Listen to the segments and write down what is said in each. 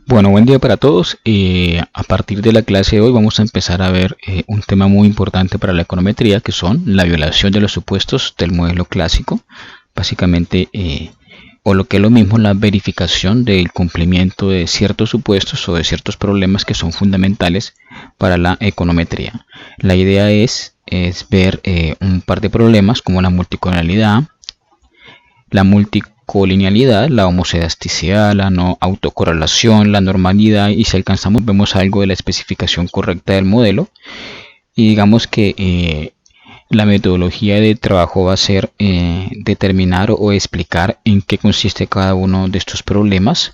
Bueno, buen día para todos. A partir de la clase de hoy vamos a empezar a ver un tema muy importante para la econometría, que son la violación de los supuestos del modelo clásico. Básicamente, o lo que es lo mismo, la verificación del cumplimiento de ciertos supuestos o de ciertos problemas que son fundamentales para la econometría. La idea es ver un par de problemas como la multicolonialidad, la multicolinealidad, la homocedasticidad, la no autocorrelación, la normalidad, y si alcanzamos vemos algo de la especificación correcta del modelo. Y digamos que la metodología de trabajo va a ser determinar o explicar en qué consiste cada uno de estos problemas.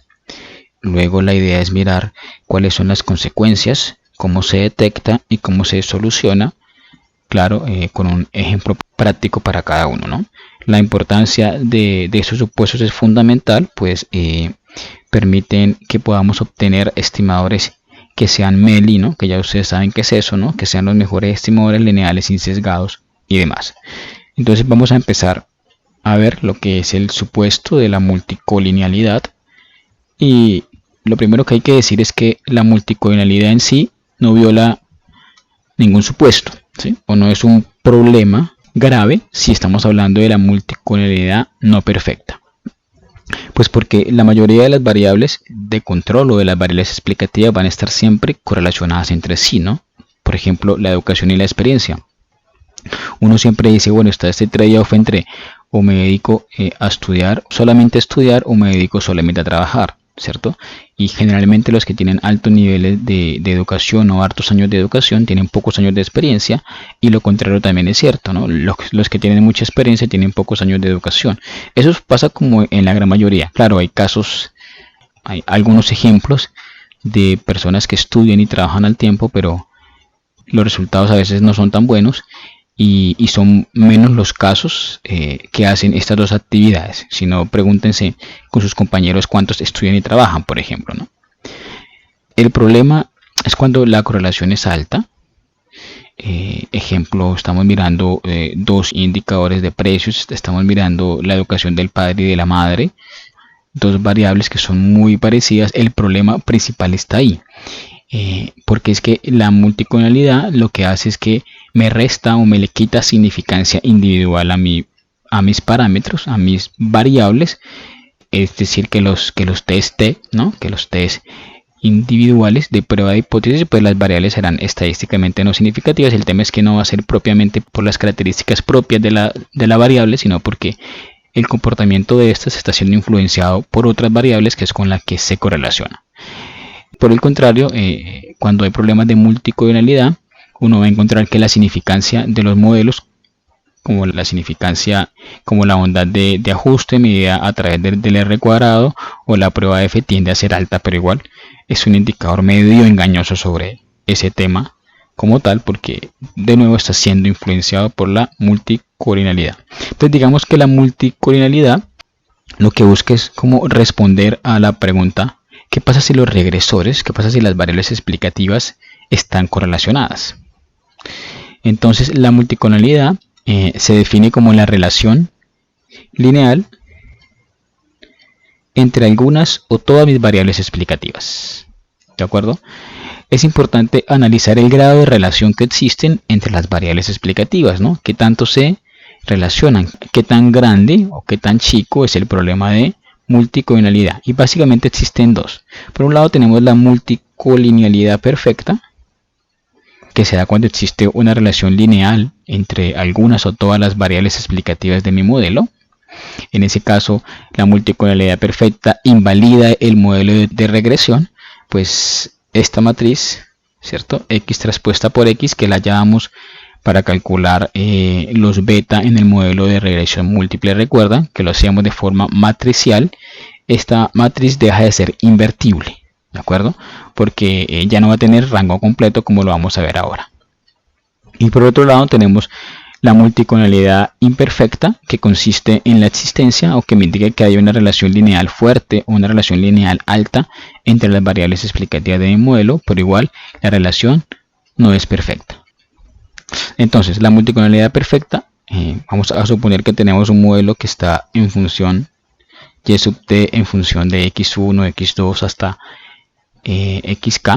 Luego la idea es mirar cuáles son las consecuencias, cómo se detecta y cómo se soluciona, claro, con un ejemplo práctico para cada uno, ¿no? La importancia de estos supuestos es fundamental, pues permiten que podamos obtener estimadores que sean MELI, ¿no? Que ya ustedes saben qué es eso, ¿no? Que sean los mejores estimadores lineales sin sesgados y demás. Entonces vamos a empezar a ver lo que es el supuesto de la multicolinealidad. Y lo primero que hay que decir es que la multicolinealidad en sí no viola ningún supuesto, ¿sí? O no es un problema grave si estamos hablando de la multicolonialidad no perfecta. Pues porque la mayoría de las variables de control o de las variables explicativas van a estar siempre correlacionadas entre sí, ¿no? Por ejemplo, la educación y la experiencia. Uno siempre dice, bueno, está este trade-off entre o me dedico a estudiar, solamente a estudiar, o me dedico solamente a trabajar, ¿cierto? Y generalmente los que tienen altos niveles de educación o hartos años de educación tienen pocos años de experiencia, y lo contrario también es cierto, ¿no? Los que tienen mucha experiencia tienen pocos años de educación. Eso pasa como en la gran mayoría. Claro, hay casos, hay algunos ejemplos de personas que estudian y trabajan al tiempo, pero los resultados a veces no son tan buenos. Y son menos los casos que hacen estas dos actividades. Si no, pregúntense con sus compañeros cuántos estudian y trabajan, por ejemplo, ¿no? El problema es cuando la correlación es alta. Ejemplo, estamos mirando dos indicadores de precios, estamos mirando la educación del padre y de la madre, dos variables que son muy parecidas. El problema principal está ahí. Porque es que la multicolonialidad lo que hace es que me resta o me le quita significancia individual a mis parámetros, a mis variables. Es decir, que los test T, ¿no? Que los test individuales de prueba de hipótesis, pues las variables serán estadísticamente no significativas. El tema es que no va a ser propiamente por las características propias de la variable, sino porque el comportamiento de estas está siendo influenciado por otras variables que es con la que se correlaciona. Por el contrario, cuando hay problemas de multicolonialidad, uno va a encontrar que la significancia de los modelos, como la significancia, como la bondad de ajuste medida a través del R cuadrado o la prueba de F, tiende a ser alta, pero igual es un indicador medio engañoso sobre ese tema como tal, porque de nuevo está siendo influenciado por la multicolonialidad. Entonces digamos que la multicolonialidad lo que busca es como responder a la pregunta: ¿qué pasa si los regresores, qué pasa si las variables explicativas están correlacionadas? Entonces la multicolonialidad se define como la relación lineal entre algunas o todas mis variables explicativas. ¿De acuerdo? Es importante analizar el grado de relación que existen entre las variables explicativas, ¿no? ¿Qué tanto se relacionan? ¿Qué tan grande o qué tan chico es el problema de multicolonialidad? Y básicamente existen dos. Por un lado tenemos la multicolonialidad perfecta, que se da cuando existe una relación lineal entre algunas o todas las variables explicativas de mi modelo. En ese caso, la multicolonialidad perfecta invalida el modelo de regresión, pues esta matriz, ¿cierto? X traspuesta por X, que la llamamos para calcular los beta en el modelo de regresión múltiple. Recuerdan que lo hacíamos de forma matricial. Esta matriz deja de ser invertible, ¿de acuerdo? Porque ya no va a tener rango completo, como lo vamos a ver ahora. Y por otro lado tenemos la multicolonialidad imperfecta, que consiste en la existencia o que me indica que hay una relación lineal fuerte o una relación lineal alta entre las variables explicativas de mi modelo, pero igual la relación no es perfecta. Entonces, la multicolonialidad perfecta, vamos a suponer que tenemos un modelo que está en función y sub t en función de x1, x2 hasta xk.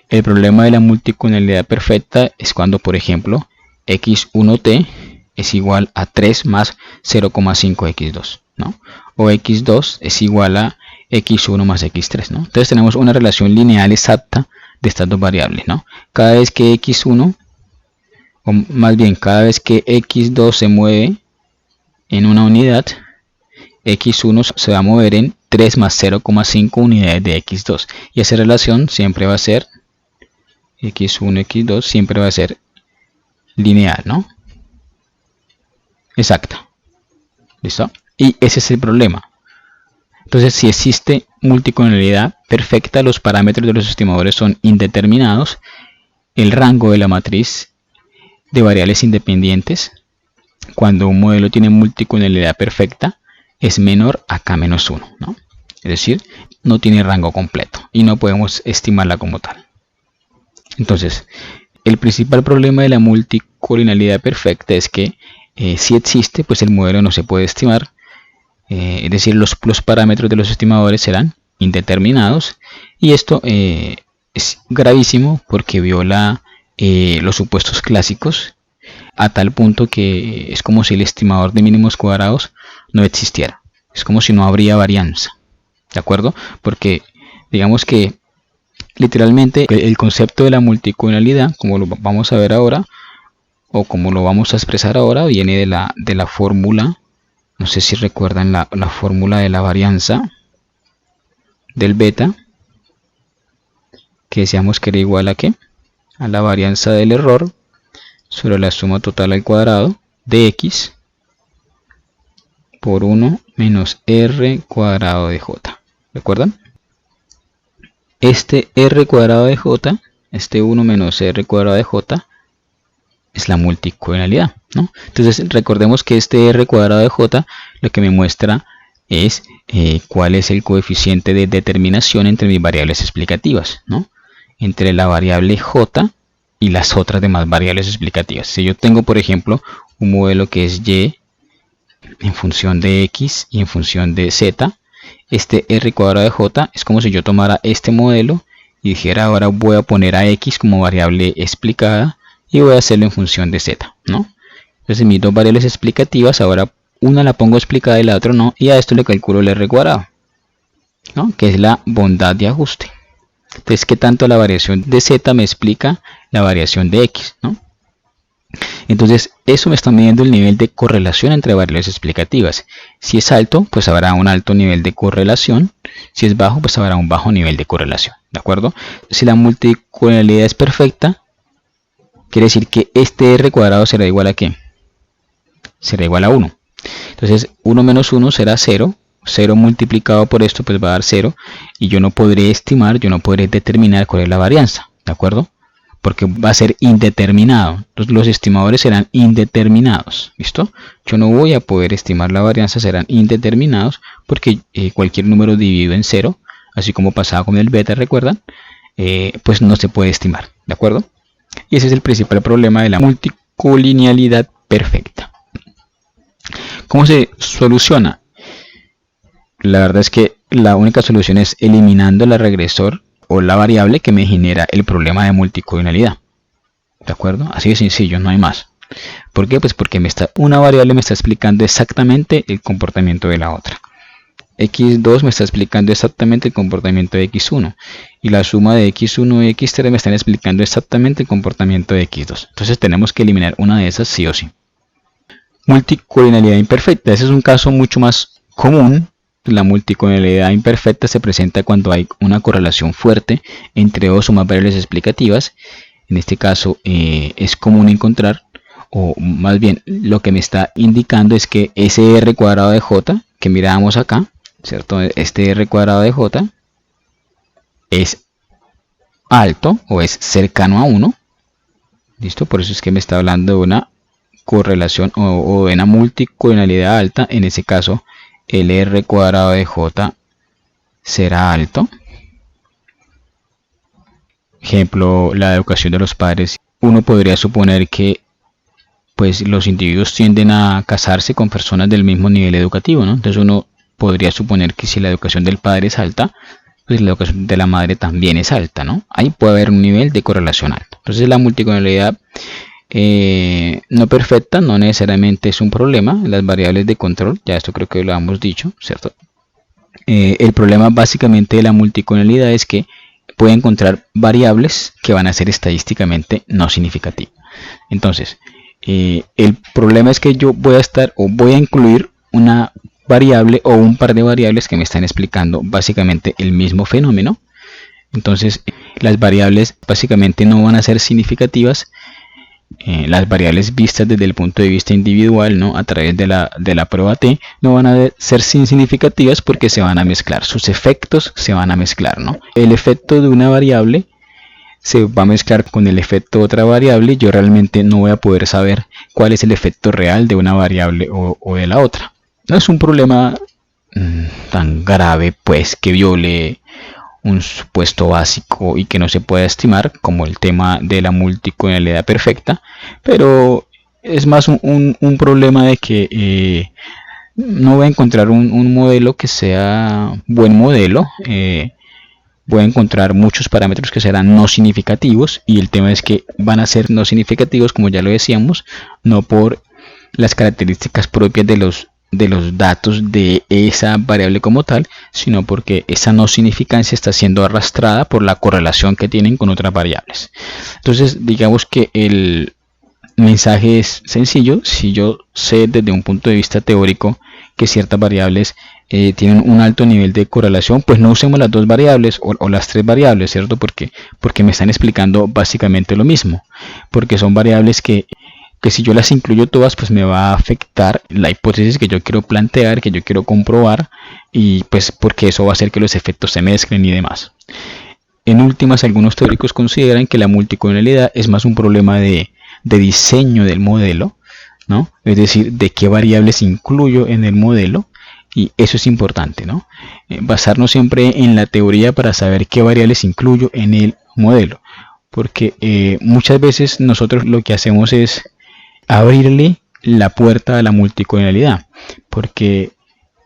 El problema de la multicolonialidad perfecta es cuando, por ejemplo, x1t es igual a 3 más 0,5 x2, ¿no? O x2 es igual a x1 más x3, ¿no? Entonces tenemos una relación lineal exacta de estas dos variables, ¿no? Cada vez que x1, o más bien cada vez que x2 se mueve en una unidad, x1 se va a mover en 3 más 0,5 unidades de x2, y esa relación siempre va a ser x1, x2 siempre va a ser lineal, ¿no? Exacta. ¿Listo? Y ese es el problema. Entonces, si existe multicolonialidad perfecta, los parámetros de los estimadores son indeterminados, el rango de la matriz de variables independientes, cuando un modelo tiene multicolonialidad perfecta, es menor a k-1, ¿no? Es decir, no tiene rango completo y no podemos estimarla como tal. Entonces, el principal problema de la multicolonialidad perfecta es que si existe, pues el modelo no se puede estimar, es decir, los parámetros de los estimadores serán indeterminados, y esto es gravísimo porque viola los supuestos clásicos a tal punto que es como si el estimador de mínimos cuadrados no existiera, es como si no habría varianza, ¿de acuerdo? Porque digamos que literalmente el concepto de la multicolonialidad, como lo vamos a ver ahora, o como lo vamos a expresar ahora, viene de la fórmula, no sé si recuerdan la fórmula de la varianza del beta, que decíamos que era igual a ¿qué? A la varianza del error sobre la suma total al cuadrado de x por 1 menos r cuadrado de j. ¿Recuerdan? Este r cuadrado de j, este 1 menos r cuadrado de j, es la multicolonialidad, ¿no? Entonces recordemos que este r cuadrado de j lo que me muestra es cuál es el coeficiente de determinación entre mis variables explicativas, ¿no? Entre la variable j y las otras demás variables explicativas. Si yo tengo, por ejemplo, un modelo que es y en función de x y en función de z, este r cuadrado de j es como si yo tomara este modelo y dijera, ahora voy a poner a x como variable explicada y voy a hacerlo en función de z, ¿no? Entonces mis dos variables explicativas, ahora una la pongo explicada y la otra no, y a esto le calculo el r cuadrado, ¿no? Que es la bondad de ajuste. Entonces, ¿qué tanto la variación de z me explica la variación de x, ¿no? Entonces, eso me está midiendo el nivel de correlación entre variables explicativas. Si es alto, pues habrá un alto nivel de correlación. Si es bajo, pues habrá un bajo nivel de correlación, ¿de acuerdo? Si la multicolonialidad es perfecta, quiere decir que este r cuadrado será igual a ¿qué? Será igual a 1. Entonces 1 menos 1 será 0. 0 multiplicado por esto pues va a dar 0. Y yo no podré estimar, yo no podré determinar cuál es la varianza, ¿de acuerdo? Porque va a ser indeterminado. Entonces los estimadores serán indeterminados, ¿listo? Yo no voy a poder estimar la varianza, serán indeterminados porque cualquier número dividido en 0, así como pasaba con el beta, ¿recuerdan? Pues no se puede estimar, ¿de acuerdo? Y ese es el principal problema de la multicolonialidad perfecta. ¿Cómo se soluciona? La verdad es que la única solución es eliminando la regresor o la variable que me genera el problema de multicolonialidad. ¿De acuerdo? Así de sencillo, no hay más. ¿Por qué? Pues porque una variable me está explicando exactamente el comportamiento de la otra. x2 me está explicando exactamente el comportamiento de x1 y la suma de x1 y x3 me están explicando exactamente el comportamiento de x2. Entonces tenemos que eliminar una de esas sí o sí. Multicolonialidad imperfecta. Ese es un caso mucho más común. La multicolonialidad imperfecta se presenta cuando hay una correlación fuerte entre dos o más variables explicativas. En este caso es común encontrar, o más bien lo que me está indicando es que ese r cuadrado de j que mirábamos acá, ¿cierto? Este r cuadrado de j es alto o es cercano a 1. ¿Listo? Por eso es que me está hablando de una correlación o de una multicolonialidad alta. En ese caso el r cuadrado de j será alto. Ejemplo, la educación de los padres. Uno podría suponer que pues los individuos tienden a casarse con personas del mismo nivel educativo, ¿no? Entonces uno podría suponer que si la educación del padre es alta, pues la ecuación de la madre también es alta, ¿no? Ahí puede haber un nivel de correlación alto. Entonces la multicolonialidad no perfecta no necesariamente es un problema. Las variables de control, ya esto creo que lo hemos dicho, ¿cierto? El problema básicamente de la multicolonialidad es que puede encontrar variables que van a ser estadísticamente no significativas. Entonces, el problema es que yo voy a incluir una variable o un par de variables que me están explicando básicamente el mismo fenómeno. Entonces, las variables básicamente no van a ser significativas. Las variables vistas desde el punto de vista individual, ¿no? A través de la prueba T, no van a ser significativas porque se van a mezclar, sus efectos se van a mezclar, ¿no? El efecto de una variable se va a mezclar con el efecto de otra variable y yo realmente no voy a poder saber cuál es el efecto real de una variable o de la otra. No es un problema tan grave pues que viole un supuesto básico y que no se pueda estimar como el tema de la multicolonialidad perfecta, pero es más un problema de que no voy a encontrar un modelo que sea buen modelo. Voy a encontrar muchos parámetros que serán no significativos y el tema es que van a ser no significativos, como ya lo decíamos, no por las características propias de los datos de esa variable como tal, sino porque esa no significancia está siendo arrastrada por la correlación que tienen con otras variables. Entonces, digamos que el mensaje es sencillo. Si yo sé desde un punto de vista teórico que ciertas variables tienen un alto nivel de correlación, pues no usemos las dos variables o las tres variables, ¿cierto? Porque me están explicando básicamente lo mismo, porque son variables que si yo las incluyo todas, pues me va a afectar la hipótesis que yo quiero plantear, que yo quiero comprobar, y pues porque eso va a hacer que los efectos se mezclen y demás. En últimas, algunos teóricos consideran que la multicolonialidad es más un problema de diseño del modelo, ¿no? Es decir, de qué variables incluyo en el modelo, y eso es importante, ¿no? Basarnos siempre en la teoría para saber qué variables incluyo en el modelo, porque muchas veces nosotros lo que hacemos es abrirle la puerta a la multicolonialidad, porque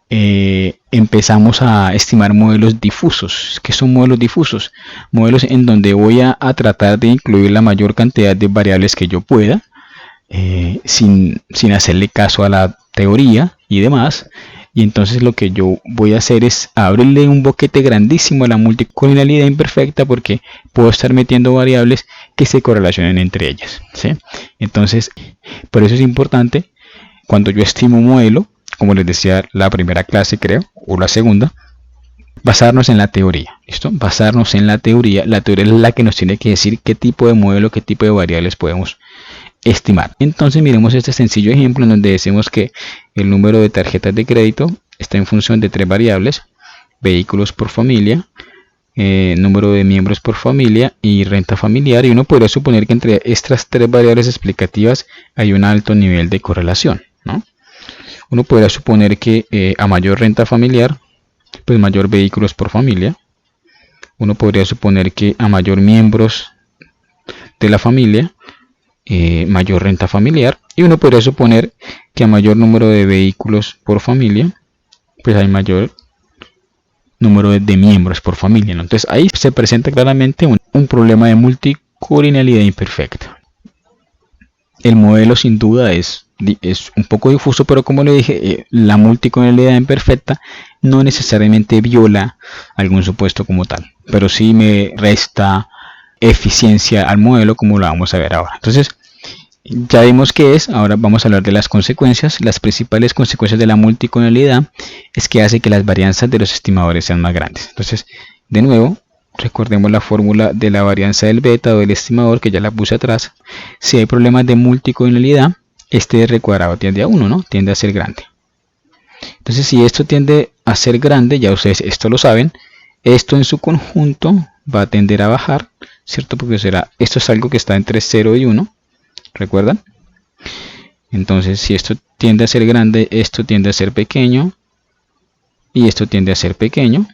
empezamos a estimar modelos difusos. ¿Qué son modelos difusos? Modelos en donde voy a tratar de incluir la mayor cantidad de variables que yo pueda, sin hacerle caso a la teoría y demás. Y entonces lo que yo voy a hacer es abrirle un boquete grandísimo a la multicolonialidad imperfecta, porque puedo estar metiendo variables que se correlacionen entre ellas, ¿sí? Entonces, por eso es importante, cuando yo estimo un modelo, como les decía la primera clase creo, o la segunda, basarnos en la teoría, ¿listo? Basarnos en la teoría. La teoría es la que nos tiene que decir qué tipo de modelo, qué tipo de variables podemos estimar. Entonces miremos este sencillo ejemplo en donde decimos que el número de tarjetas de crédito está en función de tres variables: vehículos por familia, número de miembros por familia y renta familiar, y uno podría suponer que entre estas tres variables explicativas hay un alto nivel de correlación, ¿no? Uno podría suponer que a mayor renta familiar, pues mayor vehículos por familia. Uno podría suponer que a mayor miembros de la familia, mayor renta familiar, y uno podría suponer que a mayor número de vehículos por familia, pues hay mayor número de miembros por familia, ¿no? Entonces ahí se presenta claramente un problema de multicolonialidad imperfecta. El modelo sin duda es un poco difuso, pero como le dije, la multicolonialidad imperfecta no necesariamente viola algún supuesto como tal, pero sí me resta eficiencia al modelo, como lo vamos a ver ahora. Entonces, ya vimos qué es. Ahora vamos a hablar de las consecuencias. Las principales consecuencias de la multicolonialidad es que hace que las varianzas de los estimadores sean más grandes. Entonces, de nuevo, recordemos la fórmula de la varianza del beta o del estimador, que ya la puse atrás. Si hay problemas de multicolonialidad, este R cuadrado tiende a 1, ¿no? Tiende a ser grande. Entonces, si esto tiende a ser grande, ya ustedes esto lo saben, esto en su conjunto va a tender a bajar, ¿cierto? Porque esto es algo que está entre 0 y 1. ¿Recuerdan? Entonces, si esto tiende a ser grande, esto tiende a ser pequeño, y esto tiende a ser pequeño,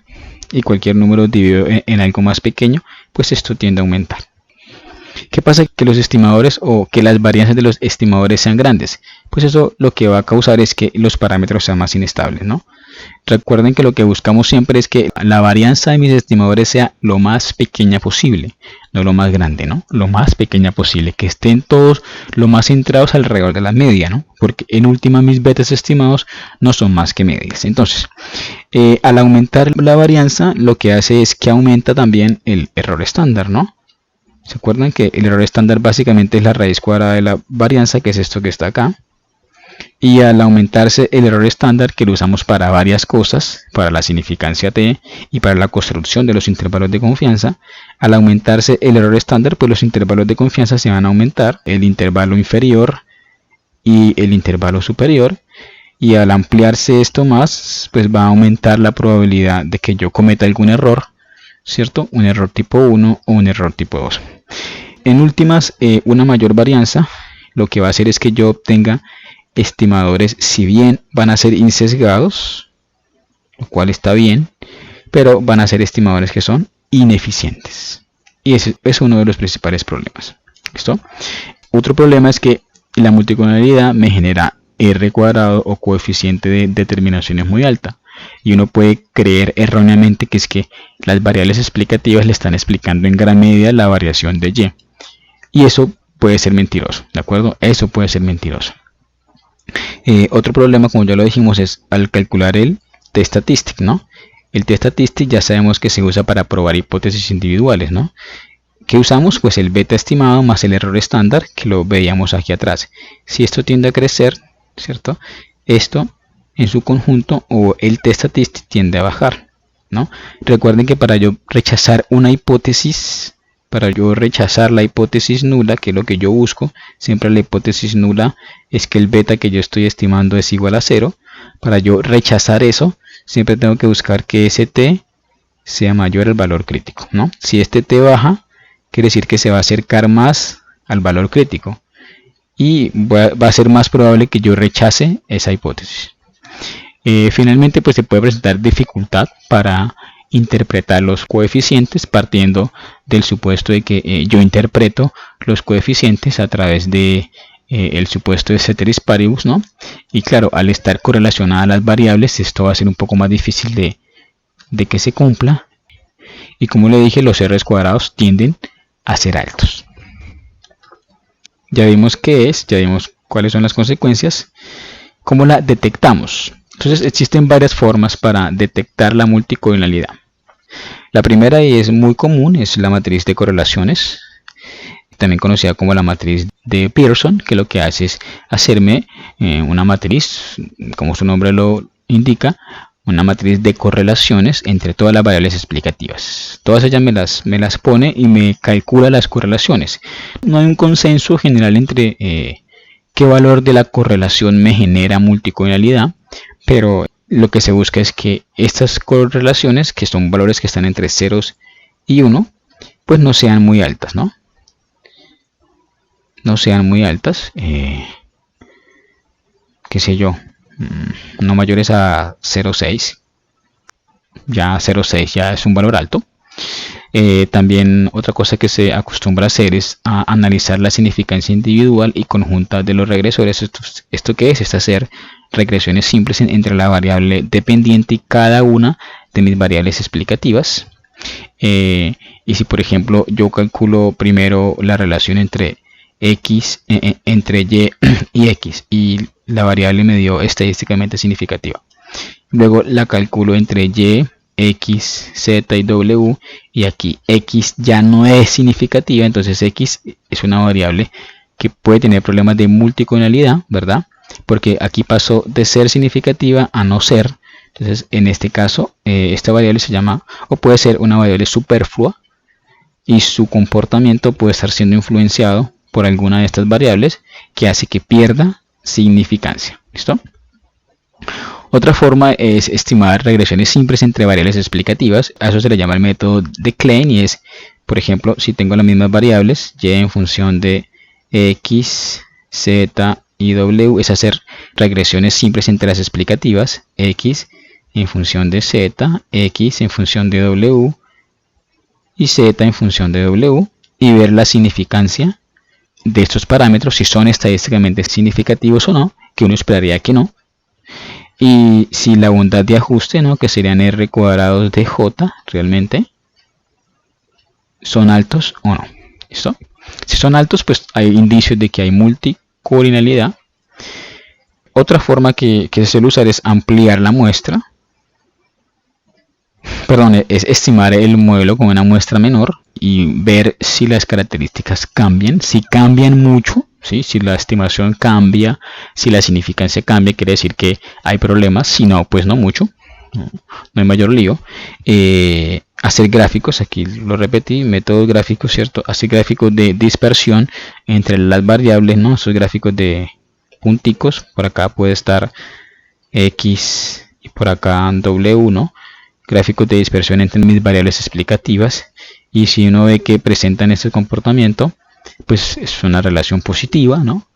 y cualquier número dividido en algo más pequeño, pues esto tiende a aumentar. ¿Qué pasa? Que los estimadores, o que las varianzas de los estimadores sean grandes, pues eso lo que va a causar es que los parámetros sean más inestables, ¿no? Recuerden que lo que buscamos siempre es que la varianza de mis estimadores sea lo más pequeña posible, no lo más grande, ¿no? Lo más pequeña posible, que estén todos lo más centrados alrededor de la media, ¿no? Porque en última mis betas estimados no son más que medias. Entonces, al aumentar la varianza, lo que hace es que aumenta también el error estándar, ¿no? ¿Se acuerdan que el error estándar básicamente es la raíz cuadrada de la varianza, que es esto que está acá? Y al aumentarse el error estándar, que lo usamos para varias cosas, para la significancia t y para la construcción de los intervalos de confianza, al aumentarse el error estándar, pues los intervalos de confianza se van a aumentar, el intervalo inferior y el intervalo superior, y al ampliarse esto más, pues va a aumentar la probabilidad de que yo cometa algún error, ¿cierto? Un error tipo 1 o un error tipo 2. En últimas, una mayor varianza lo que va a hacer es que yo obtenga estimadores, si bien van a ser insesgados, lo cual está bien, pero van a ser estimadores que son ineficientes. Y ese es uno de los principales problemas. ¿Listo? Otro problema es que la multicolonialidad me genera R cuadrado o coeficiente de determinaciones muy alta. Y uno puede creer erróneamente que es que las variables explicativas le están explicando en gran medida la variación de Y. Y eso puede ser mentiroso, ¿de acuerdo? Eso puede ser mentiroso. Otro problema, como ya lo dijimos, es al calcular el t-statistic, ¿no? El t-statistic ya sabemos que se usa para probar hipótesis individuales, ¿no? ¿Qué usamos? Pues el beta estimado más el error estándar, que lo veíamos aquí atrás. Si esto tiende a crecer, ¿cierto? Esto en su conjunto o el t-statistic tiende a bajar, ¿no? Recuerden que para yo rechazar una hipótesis, para yo rechazar la hipótesis nula, que es lo que yo busco, siempre la hipótesis nula es que el beta que yo estoy estimando es igual a 0. Para yo rechazar eso, siempre tengo que buscar que ese t sea mayor al valor crítico, ¿no? Si este t baja, quiere decir que se va a acercar más al valor crítico y va a ser más probable que yo rechace esa hipótesis. Finalmente, pues se puede presentar dificultad para interpretar los coeficientes partiendo del supuesto de que yo interpreto los coeficientes a través de el supuesto de ceteris paribus, ¿no? Y claro, al estar correlacionadas las variables, esto va a ser un poco más difícil de que se cumpla. Y como le dije, los R's cuadrados tienden a ser altos. Ya vimos qué es, ya vimos cuáles son las consecuencias. ¿Cómo la detectamos? Entonces existen varias formas para detectar la multicolonialidad. La primera, y es muy común, es la matriz de correlaciones, también conocida como la matriz de Pearson, que lo que hace es hacerme una matriz, como su nombre lo indica, una matriz de correlaciones entre todas las variables explicativas. Todas ellas me las pone y me calcula las correlaciones. No hay un consenso general entre qué valor de la correlación me genera multicolonialidad, pero lo que se busca es que estas correlaciones, que son valores que están entre 0 y 1, pues no sean muy altas, ¿no? No sean muy altas, qué sé yo, no mayores a 0,6. Ya 0,6 ya es un valor alto. También otra cosa que se acostumbra a hacer es a analizar la significancia individual y conjunta de los regresores. ¿Esto qué es? Es hacer regresiones simples entre la variable dependiente y cada una de mis variables explicativas. Y si por ejemplo yo calculo primero la relación entre x, entre y y x, y la variable me dio estadísticamente significativa, luego la calculo entre y, x, z y w, y aquí x ya no es significativa, entonces x es una variable que puede tener problemas de multicolonialidad, ¿verdad? Porque aquí pasó de ser significativa a no ser. Entonces en este caso esta variable se llama, o puede ser una variable superflua, y su comportamiento puede estar siendo influenciado por alguna de estas variables que hace que pierda significancia. ¿Listo? Otra forma es estimar regresiones simples entre variables explicativas. A eso se le llama el método de Klein, y es, por ejemplo, si tengo las mismas variables, y en función de x, z y w, es hacer regresiones simples entre las explicativas, x en función de z, x en función de w y z en función de w, y ver la significancia de estos parámetros, si son estadísticamente significativos o no, que uno esperaría que no. y si la bondad de ajuste, ¿no?, que serían r cuadrados de j realmente son altos o no. ¿Listo? Si son altos, pues hay indicios de que hay multicolinialidad. Otra forma que se suele usar es ampliar la muestra. Perdón, es estimar el modelo con una muestra menor y ver si las características cambian. Si cambian mucho, ¿sí?, si la estimación cambia, si la significancia cambia, quiere decir que hay problemas. Si no, pues no mucho, no hay mayor lío. Hacer gráficos, aquí lo repetí, métodos gráficos, ¿cierto? Hacer gráficos de dispersión entre las variables, ¿no? Esos gráficos de punticos, por acá puede estar X y por acá W1, gráficos de dispersión entre mis variables explicativas, y si uno ve que presentan este comportamiento, pues es una relación positiva, ¿no?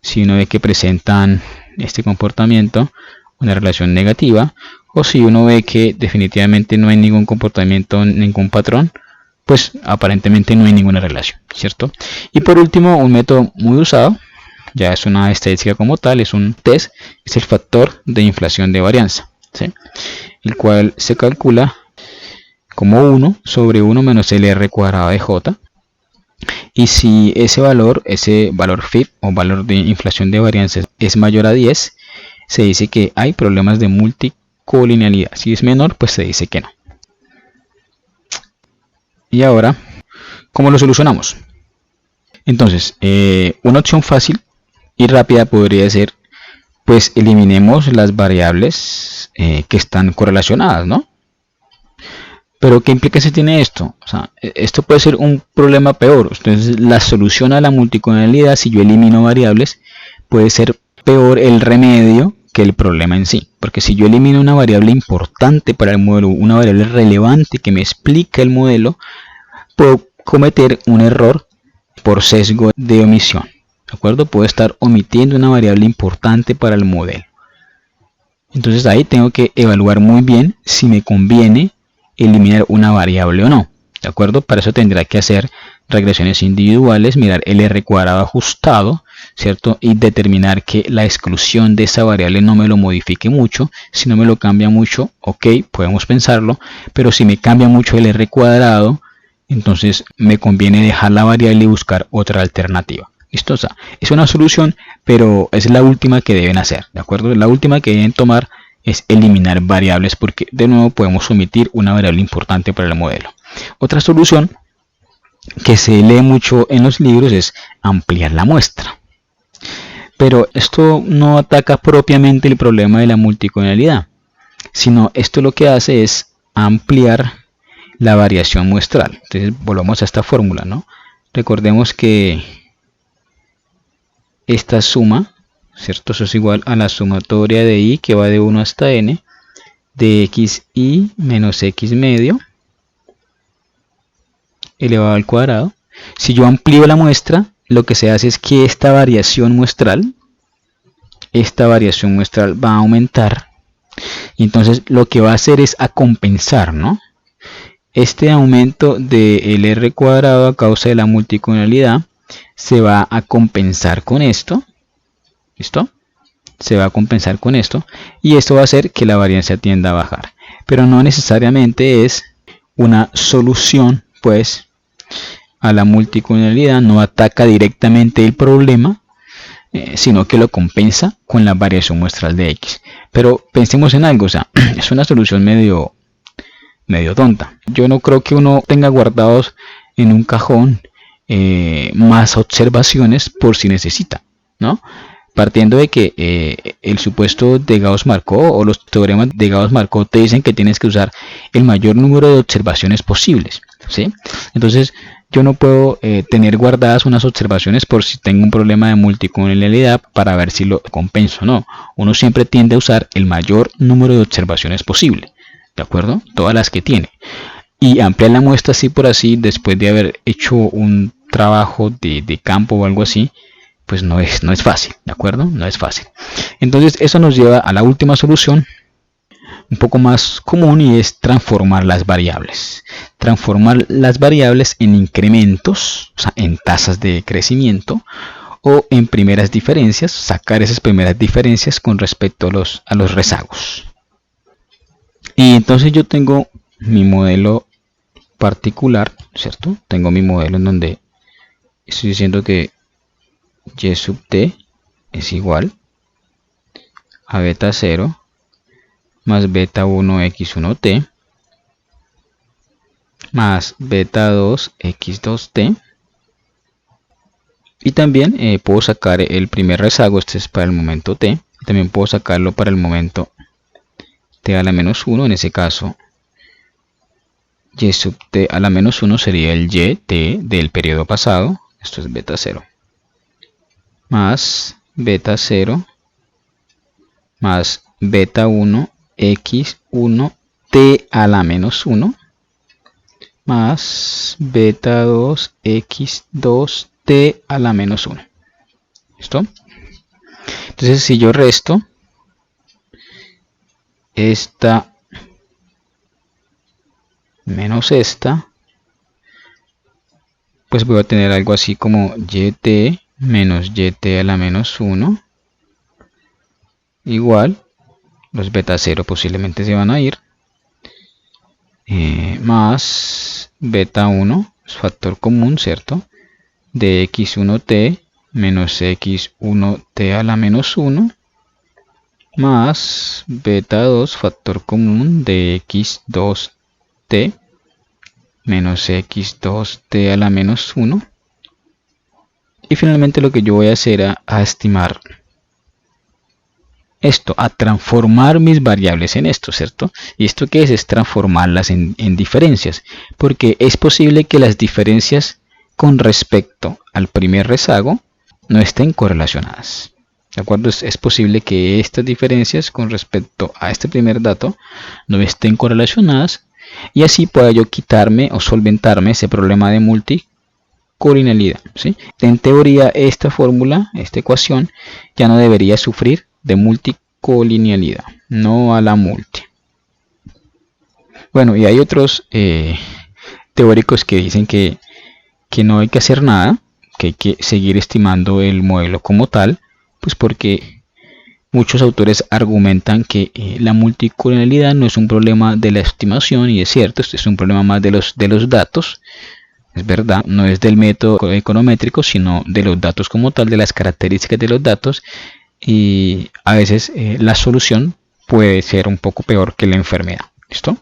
Si uno ve que presentan este comportamiento, una relación negativa, o si uno ve que definitivamente no hay ningún comportamiento, ningún patrón, pues aparentemente no hay ninguna relación, ¿cierto? Y por último, un método muy usado, ya es una estadística como tal, es un test, es el factor de inflación de varianza, ¿sí?, el cual se calcula como 1 sobre 1 menos el r cuadrado de j, y si ese valor phi o valor de inflación de varianza es mayor a 10, se dice que hay problemas de multicolinialidad. Si es menor, pues se dice que no. Y ahora, ¿cómo lo solucionamos? Entonces, una opción fácil y rápida podría ser, pues eliminemos las variables que están correlacionadas, ¿no? Pero ¿qué implicancia tiene esto? O sea, esto puede ser un problema peor. Entonces, la solución a la multicolinialidad, si yo elimino variables, puede ser peor el remedio que el problema en sí. Porque si yo elimino una variable importante para el modelo, una variable relevante que me explica el modelo, puedo cometer un error por sesgo de omisión. ¿De acuerdo? Puedo estar omitiendo una variable importante para el modelo. Entonces ahí tengo que evaluar muy bien si me conviene eliminar una variable o no. ¿De acuerdo? Para eso tendrá que hacer regresiones individuales, mirar el r cuadrado ajustado, ¿cierto? Y determinar que la exclusión de esa variable no me lo modifique mucho. Si no me lo cambia mucho, ok, podemos pensarlo. Pero si me cambia mucho el r cuadrado, entonces me conviene dejar la variable y buscar otra alternativa. ¿Listo? O sea, es una solución, pero es la última que deben hacer, ¿de acuerdo? La última que deben tomar es eliminar variables, porque de nuevo podemos omitir una variable importante para el modelo. Otra solución que se lee mucho en los libros es ampliar la muestra. Pero esto no ataca propiamente el problema de la multicolinialidad, sino esto lo que hace es ampliar la variación muestral. Entonces volvamos a esta fórmula, ¿no? Recordemos que esta suma, ¿cierto? Eso es igual a la sumatoria de i, que va de 1 hasta n, de xi menos x medio elevado al cuadrado. Si yo amplío la muestra, lo que se hace es que esta variación muestral va a aumentar. Y entonces lo que va a hacer es a compensar, ¿no? Este aumento del r cuadrado a causa de la multicolinialidad se va a compensar con esto. ¿Listo? Se va a compensar con esto. Y esto va a hacer que la varianza tienda a bajar. Pero no necesariamente es una solución, pues, a la multicolinialidad. No ataca directamente el problema, sino que lo compensa con la variación muestral de x. Pero pensemos en algo, o sea, es una solución medio tonta. Yo no creo que uno tenga guardados en un cajón más observaciones por si necesita, ¿no? Partiendo de que el supuesto de Gauss-Markov o los teoremas de Gauss-Markov te dicen que tienes que usar el mayor número de observaciones posibles, ¿sí? Entonces yo no puedo tener guardadas unas observaciones por si tengo un problema de multicolinialidad para ver si lo compenso, no. Uno siempre tiende a usar el mayor número de observaciones posible, ¿de acuerdo? Todas las que tiene. Y ampliar la muestra así por así, después de haber hecho un trabajo de campo o algo así, pues no es fácil, ¿de acuerdo? No es fácil. Entonces eso nos lleva a la última solución, un poco más común, y es transformar las variables. Transformar las variables en incrementos, o sea, en tasas de crecimiento, o en primeras diferencias, sacar esas primeras diferencias con respecto a los rezagos. Y entonces yo tengo mi modelo particular, ¿cierto? Tengo mi modelo en donde estoy diciendo que y sub t es igual a beta 0 más beta 1 x1t más beta 2 x2t. Y también puedo sacar el primer rezago, este es para el momento t. También puedo sacarlo para el momento t a la menos 1, en ese caso y sub t a la menos 1 sería el y t del periodo pasado, esto es beta 0, más beta 0 más beta 1 x1 t a la menos 1 más beta 2 x2 t a la menos 1. ¿Listo? Entonces si yo resto esta menos esta, pues voy a tener algo así como yt menos yt a la menos 1 igual, los beta 0 posiblemente se van a ir, más beta 1, es factor común, ¿cierto? De x1t menos x1t a la menos 1 más beta 2, factor común de x2t menos x2t a la menos 1. Y finalmente lo que yo voy a hacer es a estimar esto, a transformar mis variables en esto, ¿cierto? ¿Y esto qué es? Es transformarlas en diferencias, porque es posible que las diferencias con respecto al primer rezago no estén correlacionadas. ¿De acuerdo? Es posible que estas diferencias con respecto a este primer dato no estén correlacionadas y así pueda yo quitarme o solventarme ese problema de multicolinialidad, ¿sí? En teoría esta fórmula, esta ecuación, ya no debería sufrir de multicolinialidad, no a la multi. Bueno, y hay otros teóricos que dicen que no hay que hacer nada, que hay que seguir estimando el modelo como tal, pues porque muchos autores argumentan que la multicolonialidad no es un problema de la estimación, y es cierto, esto es un problema más de los datos, es verdad, no es del método econométrico, sino de los datos como tal, de las características de los datos, y a veces la solución puede ser un poco peor que la enfermedad. ¿Listo?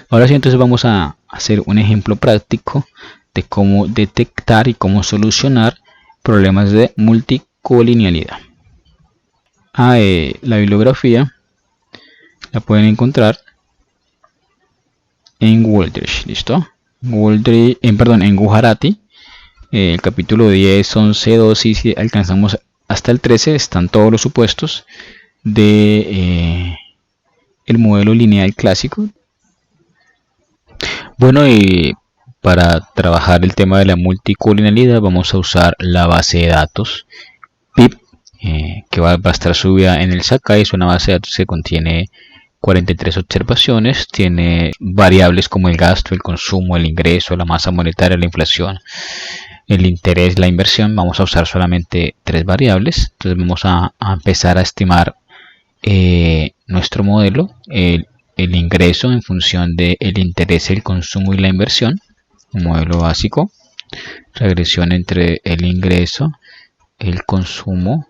Ahora sí, entonces vamos a hacer un ejemplo práctico de cómo detectar y cómo solucionar problemas de multicolinialidad. La bibliografía la pueden encontrar en Wooldridge, ¿listo? En Gujarati, el capítulo 10, 11, 12 y si alcanzamos hasta el 13 están todos los supuestos de el modelo lineal clásico. Bueno, y para trabajar el tema de la multicolinialidad vamos a usar la base de datos PIP, que va a estar subida en el Sakai. Es una base de datos que contiene 43 observaciones, tiene variables como el gasto, el consumo, el ingreso, la masa monetaria, la inflación, el interés, la inversión. Vamos a usar solamente 3 variables. Entonces vamos a empezar a estimar nuestro modelo, el ingreso en función del interés, el consumo y la inversión, un modelo básico, regresión entre el ingreso, el consumo,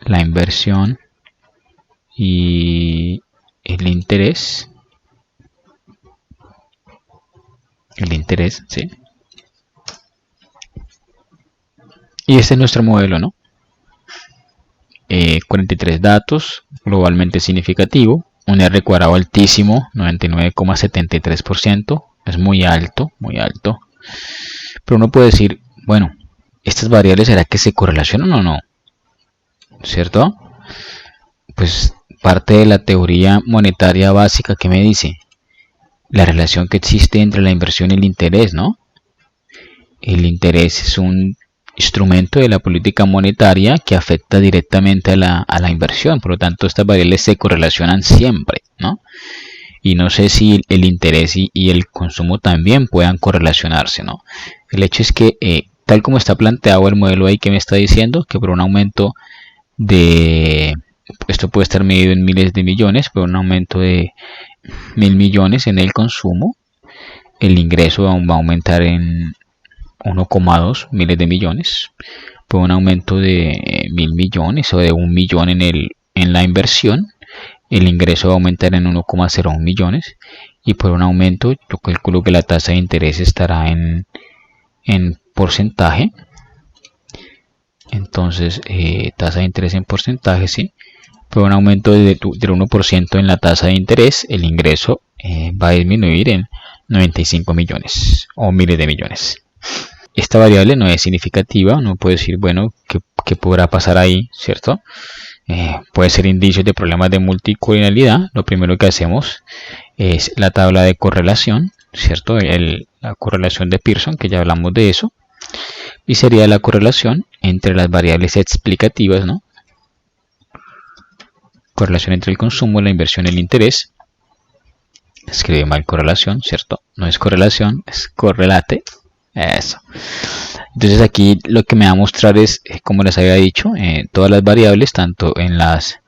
la inversión y el interés. ¿Sí? Y este es nuestro modelo, ¿no? 43 datos, globalmente significativo, un R cuadrado altísimo, 99,73%, es muy alto, pero uno puede decir, bueno, estas variables, ¿será que se correlacionan o no? ¿Cierto? Pues parte de la teoría monetaria básica que me dice la relación que existe entre la inversión y el interés, ¿no? El interés es un instrumento de la política monetaria que afecta directamente a la inversión, por lo tanto estas variables se correlacionan siempre, ¿no? y no sé si el interés y el consumo también puedan correlacionarse, ¿no? El hecho es que tal como está planteado el modelo ahí, que me está diciendo que por un aumento de, esto puede estar medido en miles de millones, por un aumento de 1000 millones en el consumo, el ingreso va a aumentar en 1,2 miles de millones, por un aumento de 1000 millones o de 1 millón en la inversión, el ingreso va a aumentar en 1,01 millones, y por un aumento yo calculo que la tasa de interés estará en porcentaje. Entonces tasa de interés en porcentaje, sí, por un aumento del 1% en la tasa de interés, el ingreso va a disminuir en 95 millones o miles de millones. Esta variable no es significativa, uno puede decir, bueno, ¿qué podrá pasar ahí? ¿Cierto? Puede ser indicios de problemas de multicolinialidad. Lo primero que hacemos es la tabla de correlación, ¿cierto? La correlación de Pearson, que ya hablamos de eso, y sería la correlación entre las variables explicativas, ¿no? Correlación entre el consumo, la inversión y el interés. Escribe mal correlación, ¿cierto? No es correlación, es correlate. Eso. Entonces aquí lo que me va a mostrar es, como les había dicho, todas las variables, tanto en las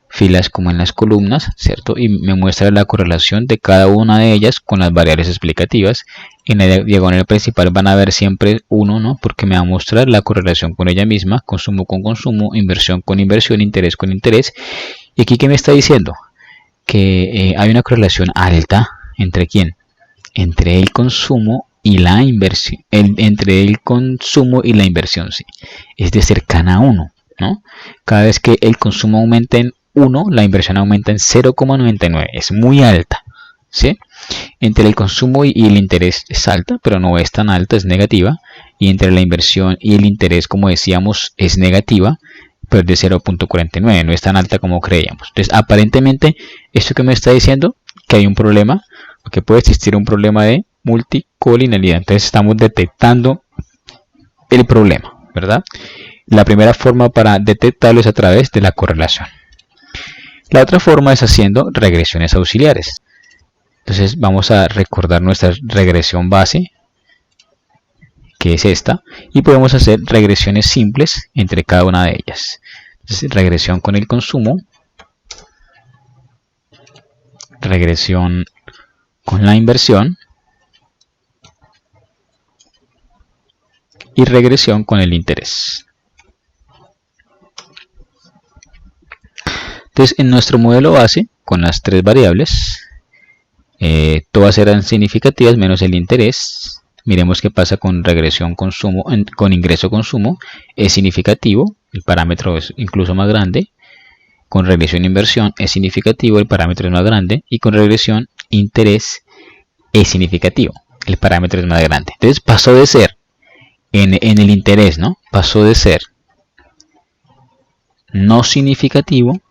filas como en las columnas, ¿cierto? Y me muestra la correlación de cada una de ellas con las variables explicativas. En la diagonal principal van a ver siempre 1, ¿no? Porque me va a mostrar la correlación con ella misma, consumo con consumo, inversión con inversión, interés con interés. Y aquí, ¿qué me está diciendo? Que hay una correlación alta entre ¿quién? Entre el consumo y la inversión, entre el consumo y la inversión, sí, es de cercana a 1, ¿no? Cada vez que el consumo aumenta en 1, la inversión aumenta en 0,99, es muy alta, ¿sí? Entre el consumo y el interés es alta, pero no es tan alta, es negativa, y entre la inversión y el interés, como decíamos, es negativa, pero es de 0,49, no es tan alta como creíamos. Entonces, aparentemente, esto que me está diciendo, que hay un problema, que puede existir un problema de multicolinialidad. Entonces estamos detectando el problema, ¿verdad? La primera forma para detectarlo es a través de la correlación. La otra forma es haciendo regresiones auxiliares. Entonces vamos a recordar nuestra regresión base, que es esta, y podemos hacer regresiones simples entre cada una de ellas. Entonces, regresión con el consumo, regresión con la inversión y regresión con el interés. Entonces, en nuestro modelo base, con las tres variables, todas eran significativas menos el interés. Miremos qué pasa con regresión consumo, con ingreso consumo, es significativo, el parámetro es incluso más grande. Con regresión inversión es significativo, el parámetro es más grande. Y con regresión interés es significativo, el parámetro es más grande. Entonces pasó de ser, en el interés, ¿no? Pasó de ser no significativo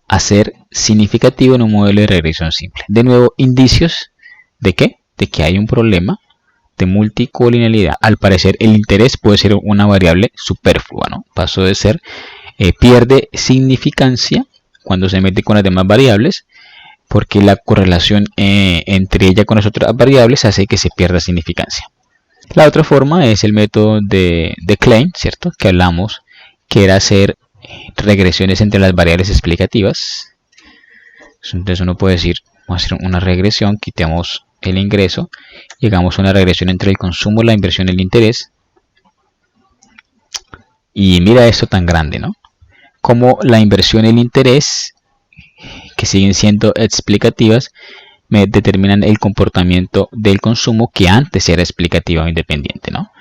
a ser significativo en un modelo de regresión simple. De nuevo, indicios de ¿qué? De que hay un problema de multicolinialidad. Al parecer el interés puede ser una variable superflua, ¿no? Pasó de ser, pierde significancia cuando se mete con las demás variables, porque la correlación entre ella con las otras variables hace que se pierda significancia. La otra forma es el método de Klein, ¿cierto? Que hablamos, que era hacer regresiones entre las variables explicativas. Entonces uno puede decir, vamos a hacer una regresión, quitemos el ingreso, llegamos a una regresión entre el consumo, la inversión y el interés. Y mira esto tan grande, ¿no? Como la inversión y el interés, que siguen siendo explicativas, me determinan el comportamiento del consumo, que antes era explicativo o independiente, ¿no?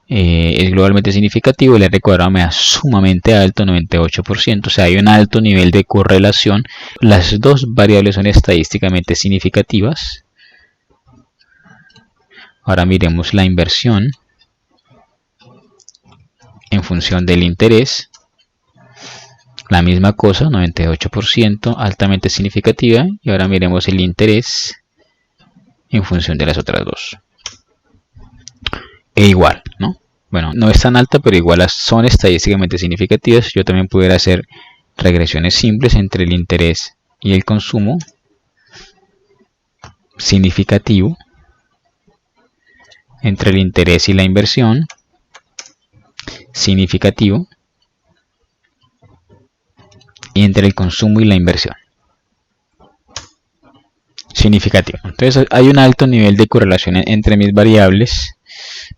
Es globalmente significativo, el R cuadrado me da sumamente alto, 98%, o sea, hay un alto nivel de correlación. Las dos variables son estadísticamente significativas. Ahora miremos la inversión en función del interés. La misma cosa, 98%, altamente significativa. Y ahora miremos el interés en función de las otras dos. E igual, ¿no? Bueno, no es tan alta, pero igual son estadísticamente significativas. Yo también pudiera hacer regresiones simples entre el interés y el consumo. significativo entre el interés y la inversión, significativo, y entre el consumo y la inversión, significativo. Entonces hay un alto nivel de correlación entre mis variables.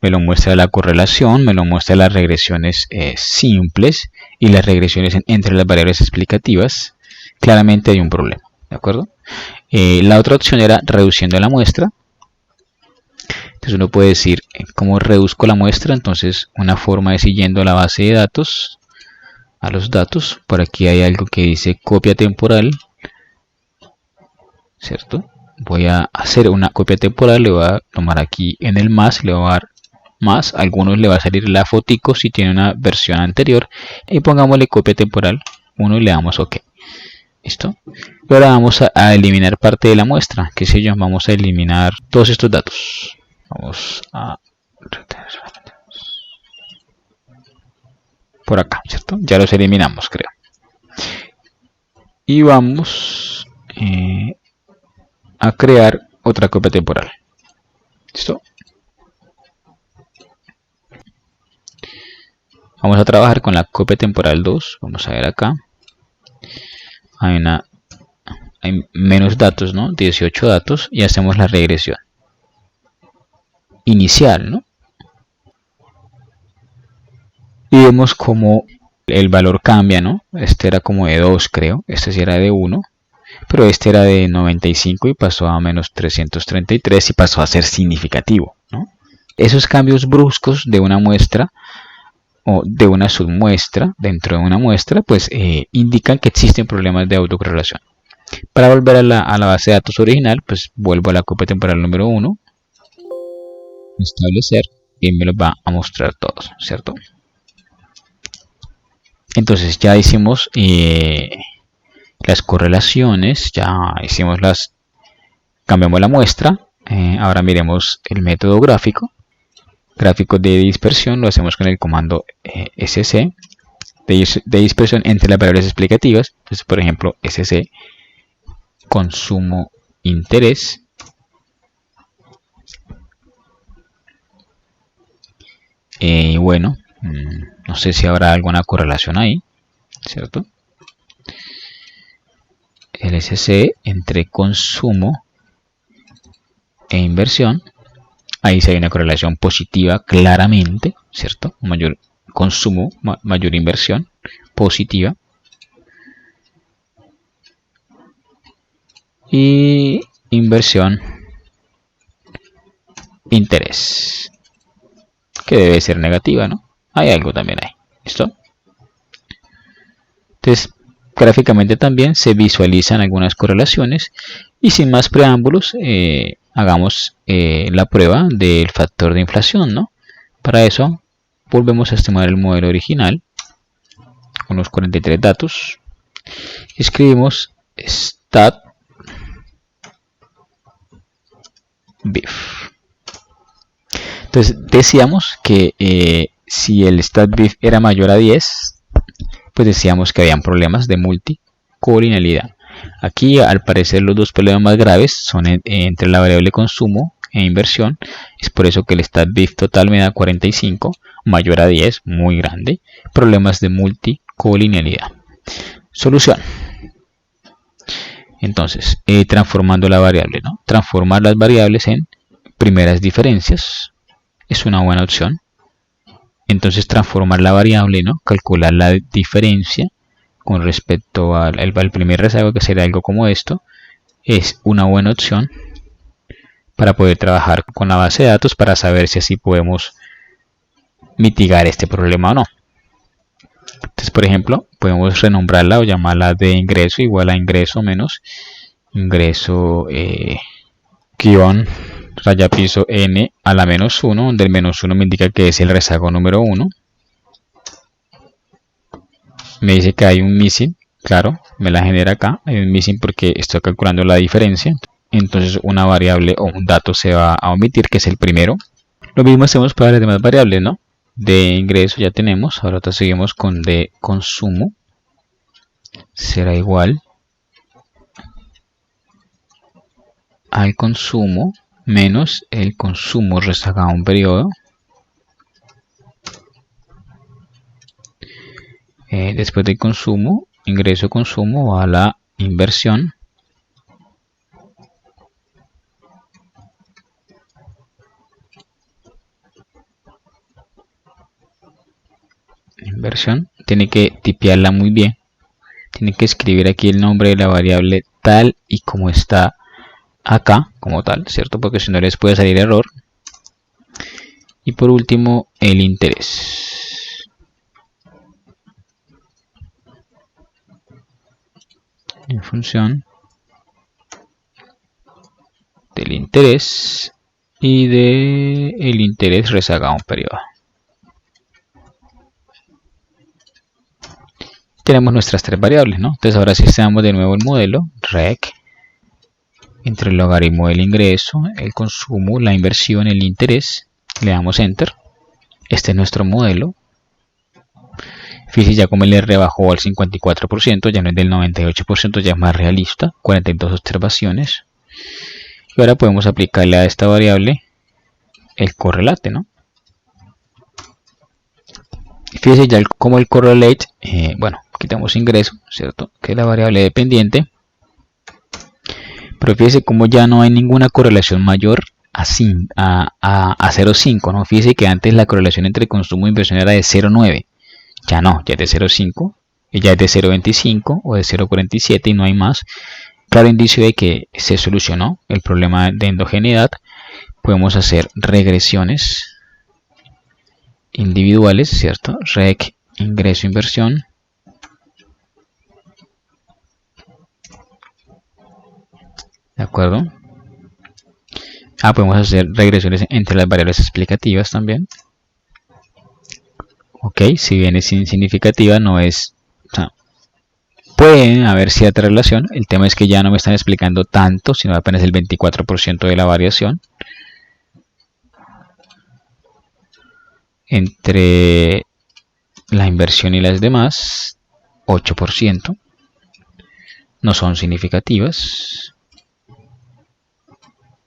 Me lo muestra la correlación, me lo muestra las regresiones simples y las regresiones entre las variables explicativas. Claramente hay un problema, ¿de acuerdo? La otra opción era reduciendo la muestra. Entonces uno puede decir, ¿cómo reduzco la muestra? Entonces una forma es siguiendo la base de datos, a los datos. Por aquí hay algo que dice copia temporal, ¿cierto? Voy a hacer una copia temporal, le voy a tomar aquí en el más, le voy a dar más, a algunos le va a salir la fotico si tiene una versión anterior, y pongámosle copia temporal 1 y le damos OK. ¿Listo? Y ahora vamos a eliminar parte de la muestra, que sé yo, vamos a eliminar todos estos datos. Vamos a por acá, ¿cierto? Ya los eliminamos, creo. Y vamos a crear otra copia temporal. ¿Listo? Vamos a trabajar con la copia temporal 2. Vamos a ver acá. Hay menos datos, ¿no? 18 datos, y hacemos la regresión inicial, ¿no? Y vemos como el valor cambia, ¿no? Este era como de 2, creo. Este sí era de 1. Pero este era de 95 y pasó a menos 333 y pasó a ser significativo, ¿no? Esos cambios bruscos de una muestra o de una submuestra dentro de una muestra, pues indican que existen problemas de autocorrelación. Para volver a la base de datos original, pues vuelvo a la copia temporal número 1, establecer, y me los va a mostrar todos, ¿cierto? Entonces ya hicimos las correlaciones, ya hicimos cambiamos la muestra. Ahora miremos el método gráfico. Gráfico de dispersión lo hacemos con el comando sc de dispersión entre las variables explicativas. Entonces, por ejemplo, sc consumo interés bueno, no sé si habrá alguna correlación ahí, ¿cierto? El SC entre consumo e inversión, ahí sí hay una correlación positiva claramente, ¿cierto? Mayor consumo, mayor inversión, positiva. Y inversión, interés, que debe ser negativa, ¿no? Hay algo también ahí, ¿listo? Entonces, gráficamente también se visualizan algunas correlaciones y sin más preámbulos, hagamos la prueba del factor de inflación, ¿no? Para eso, volvemos a estimar el modelo original con los 43 datos. Escribimos stat BIF. Entonces decíamos que si el stat BIF era mayor a 10, pues decíamos que habían problemas de multicolinealidad. Aquí al parecer los dos problemas más graves son entre la variable consumo e inversión. Es por eso que el stat BIF total me da 45, mayor a 10, muy grande. Problemas de multicolinealidad. Solución. Entonces, transformando la variable, ¿no? Transformar las variables en primeras diferencias es una buena opción. Entonces, transformar la variable, ¿no? Calcular la diferencia con respecto al primer rezago, que sería algo como esto, es una buena opción para poder trabajar con la base de datos para saber si así podemos mitigar este problema o no. Entonces, por ejemplo, podemos renombrarla o llamarla de ingreso igual a ingreso menos ingreso guión raya piso n a la menos 1, donde el menos 1 me indica que es el rezago número 1. Me dice que hay un missing, claro, me la genera acá, hay un missing porque estoy calculando la diferencia. Entonces una variable o un dato se va a omitir, que es el primero. Lo mismo hacemos para las demás variables, ¿no? De ingreso ya tenemos, ahora seguimos con de consumo, será igual al consumo menos el consumo rezagado a un periodo. Después del consumo, ingreso consumo va a la inversión. Inversión, tiene que tipearla muy bien. Tiene que escribir aquí el nombre de la variable tal y como está acá, como tal, ¿cierto? Porque si no les puede salir error. Y por último, el interés. En función del interés y del interés rezagado a un periodo. Tenemos nuestras tres variables, ¿no? Entonces ahora sí estamos de nuevo el modelo, rec, entre el logaritmo del ingreso, el consumo, la inversión, el interés, le damos enter. Este es nuestro modelo. Fíjense ya como le rebajó al 54%, ya no es del 98%, ya es más realista, 42 observaciones. Y ahora podemos aplicarle a esta variable el correlate, ¿no? Fíjense ya como el correlate, bueno, quitamos ingreso, ¿cierto? Que es la variable dependiente. Pero fíjense como ya no hay ninguna correlación mayor a 0,5, ¿no? Fíjense que antes la correlación entre consumo e inversión era de 0,9. Ya no, ya es de 0,5, ya es de 0,25 o de 0,47 y no hay más. Claro indicio de que se solucionó el problema de endogeneidad. Podemos hacer regresiones individuales, ¿cierto? Rec, ingreso, inversión. ¿De acuerdo? Podemos hacer regresiones entre las variables explicativas también. Ok, si bien es insignificativa, no es... O sea, puede haber cierta relación. El tema es que ya no me están explicando tanto, sino apenas el 24% de la variación entre la inversión y las demás, 8%, no son significativas.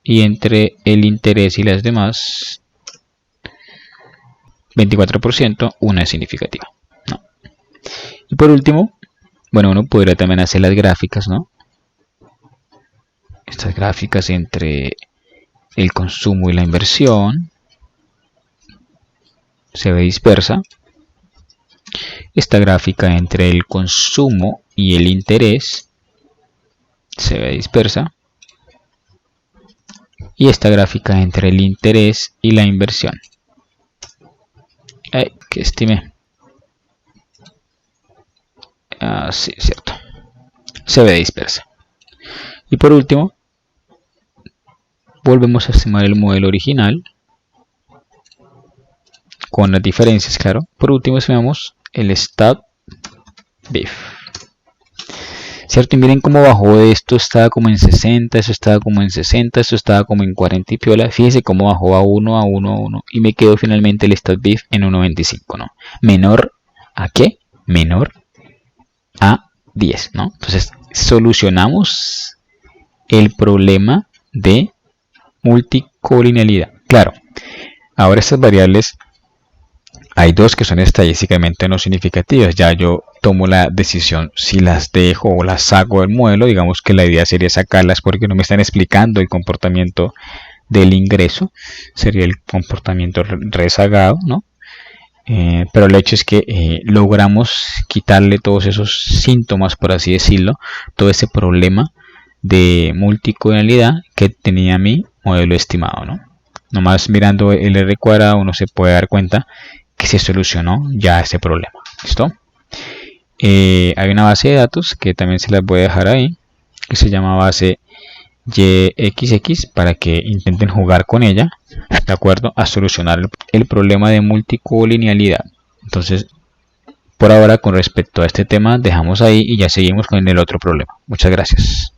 Y entre el interés y las demás, 24%, una es significativa, ¿no? Y por último, bueno, uno podría también hacer las gráficas, ¿no? Estas gráficas entre el consumo y la inversión. Se ve dispersa. Esta gráfica entre el consumo y el interés se ve dispersa. Y esta gráfica entre el interés y la inversión. Que estimé. Sí, cierto. Se ve dispersa. Y por último, volvemos a estimar el modelo original con las diferencias, claro. Por último, estimamos el stat BIF. ¿Cierto? Y miren cómo bajó de esto, estaba como en 60, eso estaba como en 60, eso estaba como en 40 y piola. Fíjense cómo bajó a 1, a 1, a 1. Y me quedó finalmente el stat BIF en 1.95, ¿no? ¿Menor a qué? Menor a 10, ¿no? Entonces, solucionamos el problema de multicolinealidad. Claro, ahora estas variables, hay dos que son estadísticamente no significativas. Ya yo tomo la decisión si las dejo o las saco del modelo. Digamos que la idea sería sacarlas porque no me están explicando el comportamiento del ingreso. Sería el comportamiento rezagado, ¿no? Pero el hecho es que logramos quitarle todos esos síntomas, por así decirlo, todo ese problema de multicolinealidad que tenía mi modelo estimado, ¿no? Nomás mirando el R cuadrado uno se puede dar cuenta que se solucionó ya ese problema. ¿Listo? Hay una base de datos que también se las voy a dejar ahí, que se llama base YXX, para que intenten jugar con ella, de acuerdo a solucionar el problema de multicolinealidad. Entonces, por ahora, con respecto a este tema, dejamos ahí y ya seguimos con el otro problema. Muchas gracias.